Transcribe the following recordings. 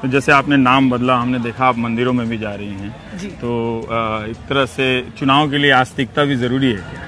तो जैसे आपने नाम बदला, हमने देखा आप मंदिरों में भी जा रही हैं, तो एक तरह से चुनाव के लिए आस्तिकता भी जरूरी है क्या?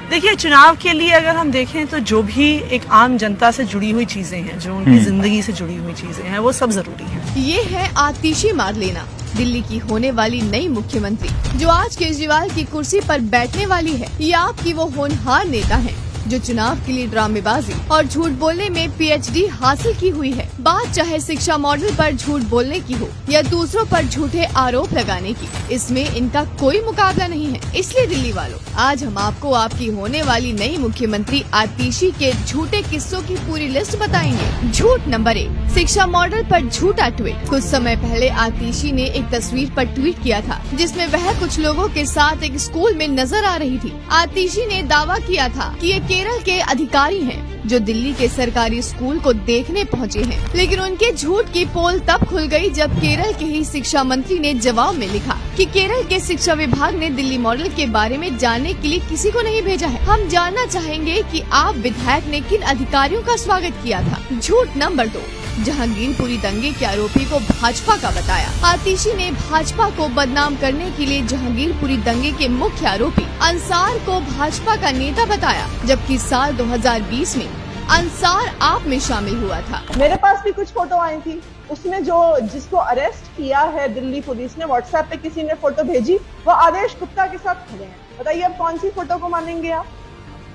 देखिए, चुनाव के लिए अगर हम देखें तो जो भी एक आम जनता से जुड़ी हुई चीजें हैं, जो उनकी जिंदगी से जुड़ी हुई चीजें हैं, वो सब जरूरी है। ये है आतिशी मार्लेना, दिल्ली की होने वाली नई मुख्यमंत्री, जो आज केजरीवाल की कुर्सी पर बैठने वाली है। ये आपकी वो होनहार नेता है जो चुनाव के लिए ड्रामेबाजी और झूठ बोलने में पीएचडी हासिल की हुई है। बात चाहे शिक्षा मॉडल पर झूठ बोलने की हो या दूसरों पर झूठे आरोप लगाने की, इसमें इनका कोई मुकाबला नहीं है। इसलिए दिल्ली वालों, आज हम आपको आपकी होने वाली नई मुख्यमंत्री आतिशी के झूठे किस्सों की पूरी लिस्ट बताएंगे। झूठ नंबर 1, शिक्षा मॉडल पर झूठा ट्वीट। कुछ समय पहले आतिशी ने एक तस्वीर पर ट्वीट किया था जिसमें वह कुछ लोगों के साथ एक स्कूल में नजर आ रही थी। आतिशी ने दावा किया था कि ये केरल के अधिकारी हैं जो दिल्ली के सरकारी स्कूल को देखने पहुंचे हैं, लेकिन उनके झूठ की पोल तब खुल गई जब केरल के ही शिक्षा मंत्री ने जवाब में लिखा कि केरल के शिक्षा विभाग ने दिल्ली मॉडल के बारे में जानने के लिए किसी को नहीं भेजा है। हम जानना चाहेंगे कि आप विधायक ने किन अधिकारियों का स्वागत किया था। झूठ नंबर 2, जहांगीरपुरी दंगे के आरोपी को भाजपा का बताया। आतिशी ने भाजपा को बदनाम करने के लिए जहांगीरपुरी दंगे के मुख्य आरोपी अंसार को भाजपा का नेता बताया, जबकि साल 2020 में अंसार आप में शामिल हुआ था। मेरे पास भी कुछ फोटो आई थी, उसमें जिसको अरेस्ट किया है दिल्ली पुलिस ने, व्हाट्सएप पे किसी ने फोटो भेजी, वो आदेश गुप्ता के साथ खड़े हैं। बताइए अब कौन सी फोटो को मानेंगे आप?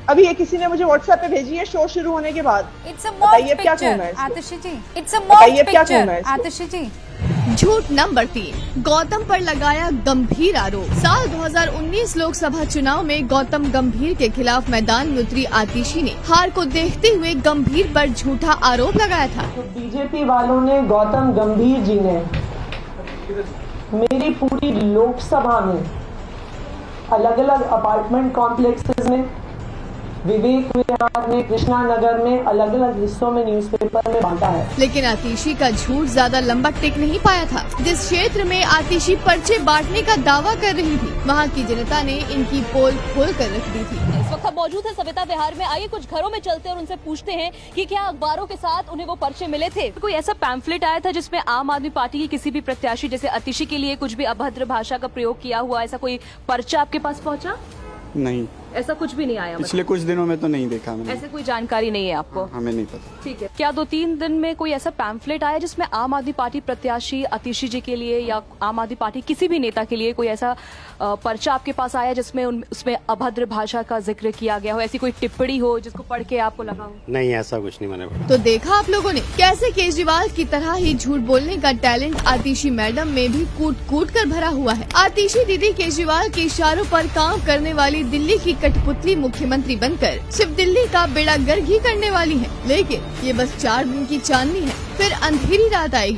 अभी ये किसी ने मुझे व्हाट्सएप पे भेजी है शो शुरू होने के बाद। बताइए क्या कहना है आतिशी जी? बताइए क्या कहना है आतिशी जी? झूठ नंबर 3, गौतम पर लगाया गंभीर आरोप। साल 2019 लोकसभा चुनाव में गौतम गंभीर के खिलाफ मैदान में उतरी आतिशी ने हार को देखते हुए गंभीर पर झूठा आरोप लगाया था। तो बीजेपी वालों ने गौतम गंभीर जी ने मेरी पूरी लोकसभा में अलग अलग अपार्टमेंट कॉम्प्लेक्सेस में, विवेक विहार में, कृष्णा नगर में, अलग अलग हिस्सों में न्यूज़पेपर में बांटा है। लेकिन आतिशी का झूठ ज्यादा लंबा टिक नहीं पाया था। जिस क्षेत्र में आतिशी पर्चे बांटने का दावा कर रही थी, वहां की जनता ने इनकी पोल खोल कर रख दी थी। इस वक्त मौजूद है सविता विहार में। आइए कुछ घरों में चलते हैं और उनसे पूछते हैं कि क्या अखबारों के साथ उन्हें वो पर्चे मिले थे। कोई ऐसा पैम्फलेट आया था जिसमें आम आदमी पार्टी की किसी भी प्रत्याशी जैसे आतिशी के लिए कुछ भी अभद्र भाषा का प्रयोग किया हुआ, ऐसा कोई पर्चा आपके पास पहुँचा? नहीं, ऐसा कुछ भी नहीं आया। पिछले कुछ दिनों में तो नहीं देखा मैंने। ऐसे कोई जानकारी नहीं है आपको? हमें नहीं पता। ठीक है, क्या 2-3 दिन में कोई ऐसा पैम्फलेट आया जिसमें आम आदमी पार्टी प्रत्याशी आतिशी जी के लिए या आम आदमी पार्टी किसी भी नेता के लिए कोई ऐसा पर्चा आपके पास आया जिसमें उसमें अभद्र भाषा का जिक्र किया गया हो, ऐसी कोई टिप्पणी हो जिसको पढ़ के आपको लगा हो? नहीं, ऐसा कुछ नहीं मैंने पढ़ा। तो देखा आप लोगों ने कैसे केजरीवाल की तरह ही झूठ बोलने का टैलेंट आतिशी मैडम में भी कूट कूट कर भरा हुआ है। आतिशी दीदी केजरीवाल के इशारों पर काम करने वाली दिल्ली की कठपुतली मुख्यमंत्री बनकर सिर्फ दिल्ली का बेड़ा गर्क ही करने वाली है। लेकिन ये बस 4 दिन की चांदनी है, फिर अंधेरी रात आएगी।